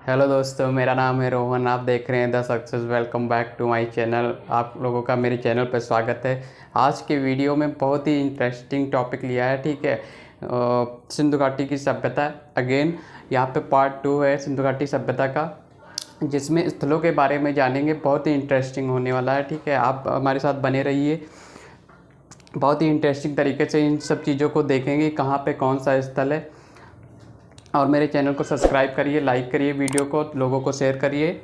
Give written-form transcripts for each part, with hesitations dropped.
Hello दोस्तों, मेरा नाम है रोहन। आप देख रहे हैं the success. Welcome back to my channel. आप लोगों का मेरे चैनल पर स्वागत है। आज के वीडियो में बहुत ही इंटरेस्टिंग टॉपिक लिया है, ठीक है। सिंधु घाटी की सभ्यता अगेन। यहाँ पे पार्ट 2 है सिंधु घाटी सभ्यता का, जिसमें स्थलों के बारे में जानेंगे। बहुत ही इंटरेस्टिंग होने वाला है, ठीक है। आप हमारे साथ बने रहिए। बहुत ही इंटरेस्टिंग तरीके से इन सब चीज़ों को देखेंगे, कहाँ पे कौन सा स्थल है। और मेरे चैनल को सब्सक्राइब करिए, लाइक करिए, वीडियो को लोगों को शेयर करिए।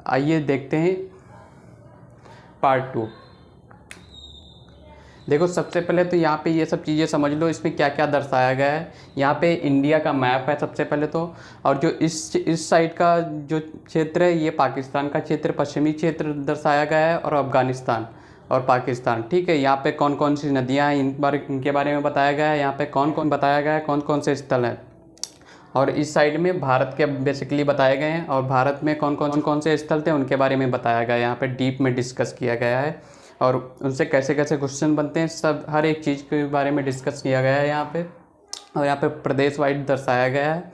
आइए देखते हैं पार्ट 2। देखो, सबसे पहले तो यहाँ पे ये सब चीज़ें समझ लो, इसमें क्या क्या दर्शाया गया है। यहाँ पे इंडिया का मैप है सबसे पहले तो। और जो इस साइड का जो क्षेत्र है, ये पाकिस्तान का क्षेत्र, पश्चिमी क्षेत्र दर्शाया गया है। और अफ़गानिस्तान और पाकिस्तान, ठीक है। यहाँ पे कौन कौन सी नदियाँ हैं इनके बारे में बताया गया है। यहाँ पे कौन कौन बताया गया है, कौन कौन से स्थल हैं। और इस साइड में भारत के बेसिकली बताए गए हैं, और भारत में कौन कौन से स्थल थे उनके बारे में बताया गया है। यहाँ पे डीप में डिस्कस किया गया है, और उनसे कैसे कैसे क्वेश्चन बनते हैं, सब हर एक चीज़ के बारे में डिस्कस किया गया है यहाँ पे। और यहाँ पे प्रदेश वाइज दर्शाया गया है।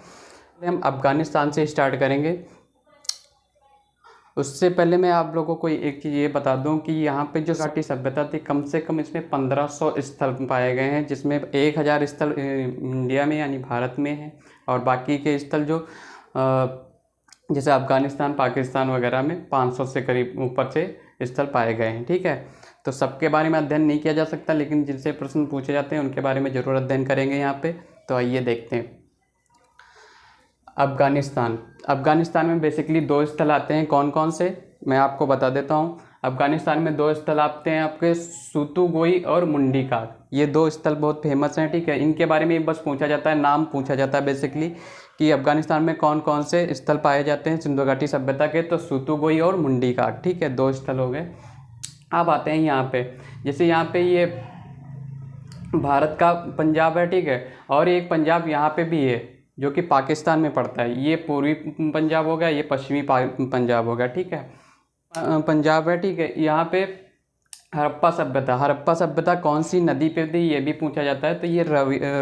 हम अफ़गानिस्तान से स्टार्ट करेंगे। उससे पहले मैं आप लोगों को एक चीज़ ये बता दूं कि यहाँ पे जो घाटी सभ्यता थी, कम से कम इसमें 1500 स्थल पाए गए हैं, जिसमें 1000 स्थल इंडिया में यानी भारत में है। और बाकी के स्थल जो जैसे अफ़गानिस्तान, पाकिस्तान वगैरह में 500 से करीब ऊपर से स्थल पाए गए हैं, ठीक है। तो सबके बारे में अध्ययन नहीं किया जा सकता, लेकिन जिनसे प्रश्न पूछे जाते हैं उनके बारे में ज़रूर अध्ययन करेंगे यहाँ पे। तो आइए देखते हैं। अफ़गानिस्तान में बेसिकली 2 स्थल आते हैं। कौन कौन से, मैं आपको बता देता हूँ। अफ़गानिस्तान में 2 स्थल आते हैं आपके, सूतुगोई और मुंडीकाग। ये 2 स्थल बहुत फेमस हैं, ठीक है। इनके बारे में बस पूछा जाता है, नाम पूछा जाता है बेसिकली, कि अफ़गानिस्तान में कौन कौन से स्थल पाए जाते हैं सिंधु घाटी सभ्यता के। तो सूतुगोई और मुंडीकाग, ठीक है, 2 स्थल हो गए। अब आते हैं यहाँ पे, जैसे यहाँ पे ये भारत का पंजाब है, ठीक है। और एक पंजाब यहाँ पे भी है जो कि पाकिस्तान में पड़ता है। ये पूर्वी पंजाब हो गया, ये पश्चिमी पंजाब हो गया, ठीक है। पंजाब है, ठीक है। यहाँ पे हड़प्पा सभ्यता कौन सी नदी पे थी, ये भी पूछा जाता है। तो ये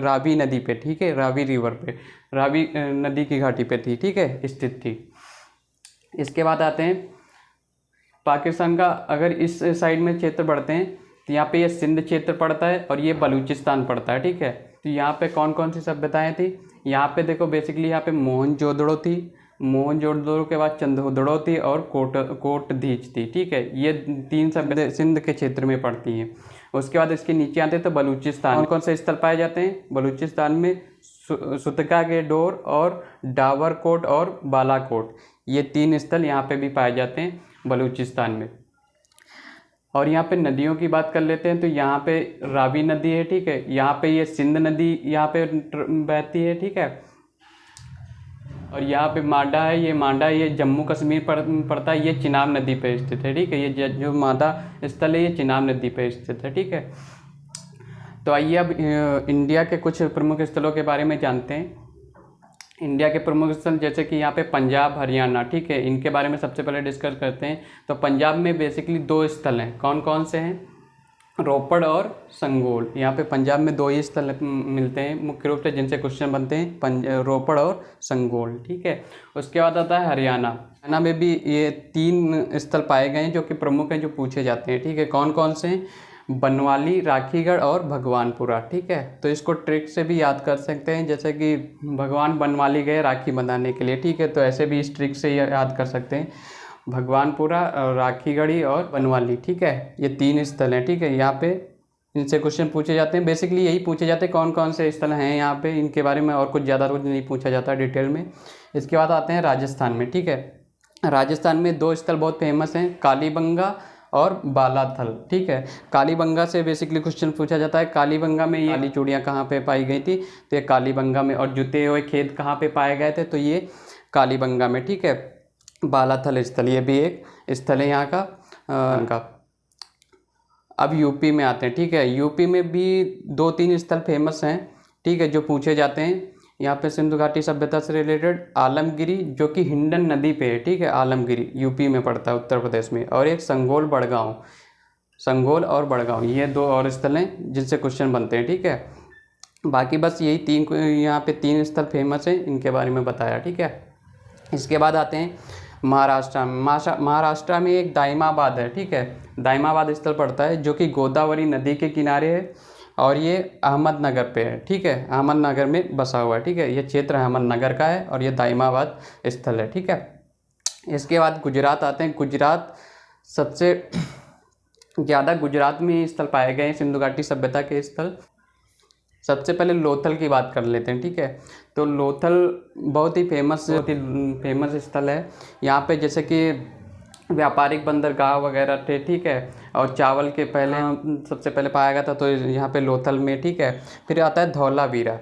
रावी नदी पे, ठीक है, रावी रिवर पे, रावी नदी की घाटी पे थी, ठीक है, स्थित थी। इसके बाद आते हैं पाकिस्तान का। अगर इस साइड में क्षेत्र बढ़ते हैं तो यहाँ पे ये सिंध क्षेत्र पड़ता है, और ये बलूचिस्तान पड़ता है, ठीक है। तो यहाँ पे कौन कौन सी सभ्यताएं थी, यहाँ पे देखो बेसिकली यहाँ पे मोहनजोदड़ो थी, मोहनजोदड़ो के बाद चंदोदड़ो थी, और कोटदीज थी, ठीक है। ये 3 सभ्यता सिंध के क्षेत्र में पड़ती हैं। उसके बाद इसके नीचे आते हैं तो बलूचिस्तान। कौन कौन से स्थल पाए जाते हैं बलूचिस्तान में, सुतका के डोर और डावरकोट और बालाकोट। ये 3 स्थल यहाँ पे भी पाए जाते हैं बलूचिस्तान में। और यहाँ पे नदियों की बात कर लेते हैं तो यहाँ पे रावी नदी है, ठीक है। यहाँ पे ये सिंध नदी यहाँ पे बहती है, ठीक है। और यहाँ पे मांडा है, ये जम्मू कश्मीर पड़ता है। ये चिनाब नदी पे स्थित है, ठीक है। ये जो मांडा स्थल है, ये चिनाब नदी पे स्थित है, ठीक है। तो आइए अब इंडिया के कुछ प्रमुख स्थलों के बारे में जानते हैं। इंडिया के प्रमुख स्थल जैसे कि यहाँ पे पंजाब, हरियाणा, ठीक है, इनके बारे में सबसे पहले डिस्कस करते हैं। तो पंजाब में बेसिकली 2 स्थल हैं। कौन कौन से हैं, रोपड़ और संगोल। यहाँ पे पंजाब में 2 ही स्थल मिलते हैं मुख्य रूप से, जिनसे क्वेश्चन बनते हैं, रोपड़ और संगोल, ठीक है। उसके बाद आता है हरियाणा में भी ये 3 स्थल पाए गए हैं जो कि प्रमुख हैं, जो पूछे जाते हैं, ठीक है। कौन कौन से हैं, बनवाली, राखीगढ़ और भगवानपुरा, ठीक है। तो इसको ट्रिक से भी याद कर सकते हैं, जैसे कि भगवान बनवाली गए राखी बंधाने के लिए, ठीक है। तो ऐसे भी इस ट्रिक से याद कर सकते हैं, भगवानपुरा, राखीगढ़ी और बनवाली, ठीक है। ये 3 स्थल हैं, ठीक है। यहाँ पे इनसे क्वेश्चन पूछे जाते हैं। बेसिकली यही पूछे जाते हैं कौन कौन से स्थल हैं यहाँ पे, इनके बारे में और कुछ ज़्यादा कुछ नहीं पूछा जाता डिटेल में। इसके बाद आते हैं राजस्थान में, ठीक है। राजस्थान में 2 स्थल बहुत फेमस हैं, कालीबंगा और बालाथल, ठीक है। कालीबंगा से बेसिकली क्वेश्चन पूछा जाता है, कालीबंगा में ये काली चूड़ियाँ कहाँ पे पाई गई थी, तो ये कालीबंगा में। और जुते हुए खेत कहाँ पे पाए गए थे, तो ये कालीबंगा में, ठीक है। बालाथल स्थल, ये भी एक स्थल है यहाँ का। अब यूपी में आते हैं, ठीक है। यूपी में भी 2-3 स्थल फेमस हैं, ठीक है, जो पूछे जाते हैं। यहाँ पे सिंधु घाटी सभ्यता से रिलेटेड आलमगिरी, जो कि हिंडन नदी पे है, ठीक है। आलमगिरी यूपी में पड़ता है, उत्तर प्रदेश में। और एक संगोल और बड़गांव, ये 2 और स्थल हैं जिनसे क्वेश्चन बनते हैं, ठीक है। बाकी बस यही 3 यहाँ पे 3 स्थल फेमस हैं, इनके बारे में बताया, ठीक है। इसके बाद आते हैं महाराष्ट्र में। महाराष्ट्र में एक दाइमाबाद है, ठीक है, दाइमाबाद स्थल पड़ता है जो कि गोदावरी नदी के किनारे है और ये अहमदनगर पे है, ठीक है, अहमदनगर में बसा हुआ है, ठीक है, ये क्षेत्र अहमदनगर का है और ये दाइमाबाद स्थल है, ठीक है। इसके बाद गुजरात आते हैं। गुजरात सबसे ज़्यादा गुजरात में ही स्थल पाए गए हैं सिंधु घाटी सभ्यता के स्थल। सबसे पहले लोथल की बात कर लेते हैं, ठीक है। तो लोथल बहुत ही फेमस स्थल है। यहाँ पे जैसे कि व्यापारिक बंदरगाह वगैरह थे, ठीक है, और चावल के पहले सबसे पहले पाया गया था तो यहाँ पे लोथल में, ठीक है। फिर आता है धौलावीरा।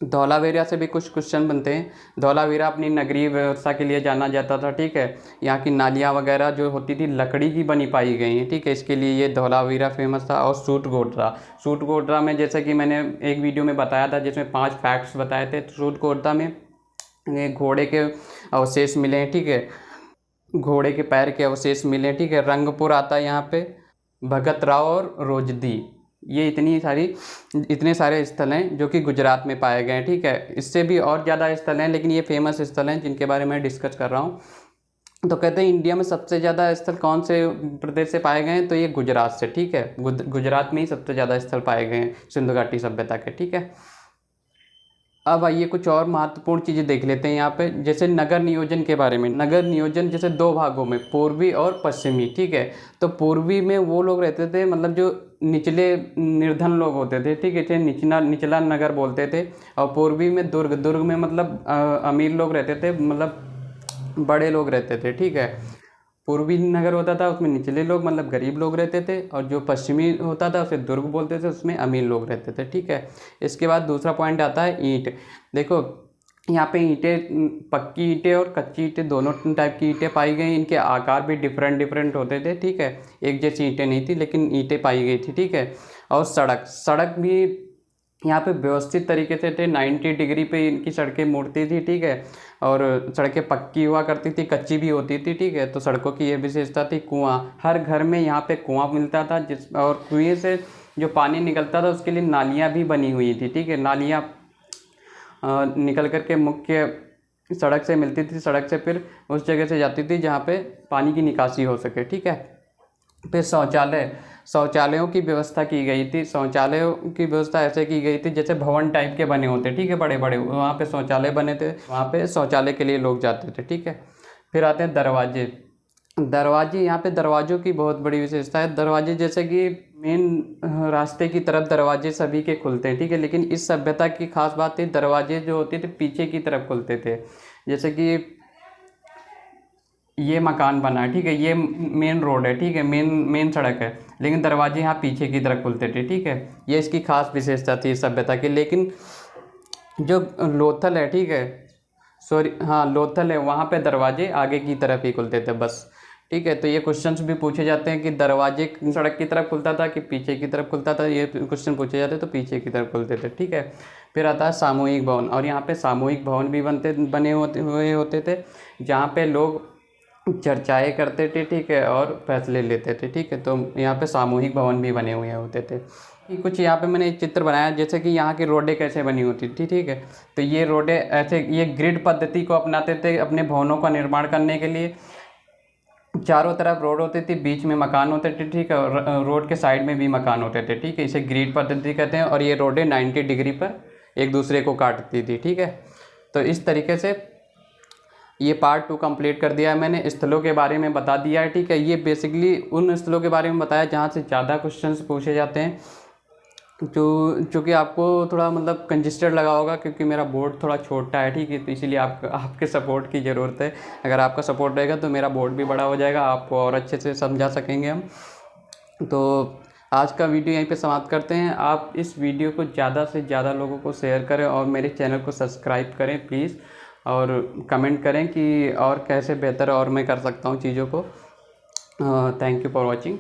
धौलावीरा से भी कुछ क्वेश्चन बनते हैं। धौलावीरा अपनी नगरीय व्यवस्था के लिए जाना जाता था, ठीक है। यहाँ की नालियाँ वगैरह जो होती थी लकड़ी की बनी पाई गई हैं, ठीक है, इसके लिए ये धौलावीरा फेमस था। और सूटकोटरा में जैसे कि मैंने एक वीडियो में बताया था जिसमें 5 फैक्ट्स बताए थे। सूटकोटरा में ये घोड़े के अवशेष मिले हैं, ठीक है, घोड़े के पैर के अवशेष मिले, ठीक है। रंगपुर आता है यहाँ पे, भगत राव और रोजदी, ये इतने सारे स्थल हैं जो कि गुजरात में पाए गए हैं, ठीक है। इससे भी और ज़्यादा स्थल हैं लेकिन ये फेमस स्थल हैं जिनके बारे में डिस्कस कर रहा हूँ। तो कहते हैं इंडिया में सबसे ज़्यादा स्थल कौन से प्रदेश से पाए गए हैं, तो ये गुजरात से, ठीक है, गुजरात में ही सबसे ज़्यादा स्थल पाए गए हैं सिंधु घाटी सभ्यता के, ठीक है। अब आइए कुछ और महत्वपूर्ण चीज़ें देख लेते हैं यहाँ पे, जैसे नगर नियोजन के बारे में। नगर नियोजन जैसे 2 भागों में, पूर्वी और पश्चिमी, ठीक है। तो पूर्वी में वो लोग रहते थे, मतलब जो निचले निर्धन लोग होते थे, ठीक है, इसे निचला नगर बोलते थे। और पूर्वी में दुर्ग में मतलब अमीर लोग रहते थे, मतलब बड़े लोग रहते थे, ठीक है। पूर्वी नगर होता था उसमें निचले लोग मतलब गरीब लोग रहते थे, और जो पश्चिमी होता था उसे दुर्ग बोलते थे, उसमें अमीर लोग रहते थे, ठीक है। इसके बाद दूसरा पॉइंट आता है ईंट। देखो यहाँ पे ईंटें, पक्की ईंटें और कच्ची ईंटें दोनों टाइप की ईंटें पाई गई। इनके आकार भी डिफरेंट होते थे, ठीक है, एक जैसी ईंटें नहीं थी लेकिन ईंटें पाई गई थी, ठीक है। और सड़क भी यहाँ पे व्यवस्थित तरीके से थे, 90 डिग्री पे इनकी सड़कें मुड़ती थी, ठीक है। और सड़कें पक्की हुआ करती थी, कच्ची भी होती थी, ठीक है। तो सड़कों की ये विशेषता थी। कुआं, हर घर में यहाँ पे कुआं मिलता था, और कुएं से जो पानी निकलता था उसके लिए नालियाँ भी बनी हुई थी, ठीक है। नालियाँ निकल करके मुख्य सड़क से मिलती थी, सड़क से फिर उस जगह से जाती थी जहाँ पे पानी की निकासी हो सके, ठीक है। फिर शौचालयों की व्यवस्था की गई थी। शौचालयों की व्यवस्था ऐसे की गई थी जैसे भवन टाइप के बने होते, ठीक है, बड़े बड़े, वहाँ पे शौचालय बने थे, वहाँ पे शौचालय के लिए लोग जाते थे, ठीक है। फिर आते हैं दरवाजे। यहाँ पे दरवाज़ों की बहुत बड़ी विशेषता है। दरवाजे जैसे कि मेन रास्ते की तरफ दरवाजे सभी के खुलते हैं, ठीक है, लेकिन इस सभ्यता की खास बात है दरवाजे जो होते थे पीछे की तरफ खुलते थे। जैसे कि ये मकान बना है, ठीक है, ये मेन रोड है, ठीक है, मेन सड़क है, लेकिन दरवाजे यहाँ पीछे की तरफ खुलते थे, ठीक है। ये इसकी खास विशेषता थी इस सभ्यता की। लेकिन जो लोथल है, ठीक है, लोथल है, वहाँ पे दरवाजे आगे की तरफ ही खुलते थे बस, ठीक है। तो ये क्वेश्चंस भी पूछे जाते हैं कि दरवाजे सड़क की तरफ खुलता था कि पीछे की तरफ खुलता था, ये क्वेश्चन पूछे जाते तो पीछे की तरफ खुलते थे, ठीक है। फिर आता है सामूहिक भवन, और यहाँ पे सामूहिक भवन भी बने हुए होते थे जहाँ पे लोग चर्चाएँ करते थे, ठीक है, और फैसले लेते थे, ठीक है। तो यहाँ पे सामूहिक भवन भी बने हुए होते थे। कुछ यहाँ पे मैंने एक चित्र बनाया जैसे कि यहाँ की रोडें कैसे बनी होती थी, ठीक है। तो ये रोडें ऐसे, ये ग्रिड पद्धति को अपनाते थे अपने भवनों का निर्माण करने के लिए। चारों तरफ रोड होती थी, बीच में मकान होते थे, ठीक है, और रोड के साइड में भी मकान होते थे, ठीक है। इसे ग्रिड पद्धति कहते हैं। और ये रोडें 90 डिग्री पर एक दूसरे को काटती थी, ठीक है। तो इस तरीके से ये पार्ट 2 कंप्लीट कर दिया है मैंने। स्थलों के बारे में बता दिया है, ठीक है। ये बेसिकली उन स्थलों के बारे में बताया जहाँ से ज़्यादा क्वेश्चंस पूछे जाते हैं, चूँकि आपको थोड़ा मतलब कंजेस्टेड लगा होगा क्योंकि मेरा बोर्ड थोड़ा छोटा है, ठीक है। तो इसीलिए आपके सपोर्ट की ज़रूरत है। अगर आपका सपोर्ट रहेगा तो मेरा बोर्ड भी बड़ा हो जाएगा, आपको और अच्छे से समझा सकेंगे हम। तो आज का वीडियो यहीं पे समाप्त करते हैं। आप इस वीडियो को ज़्यादा से ज़्यादा लोगों को शेयर करें और मेरे चैनल को सब्सक्राइब करें प्लीज़, और कमेंट करें कि और कैसे बेहतर और मैं कर सकता हूँ चीज़ों को। Thank you for watching.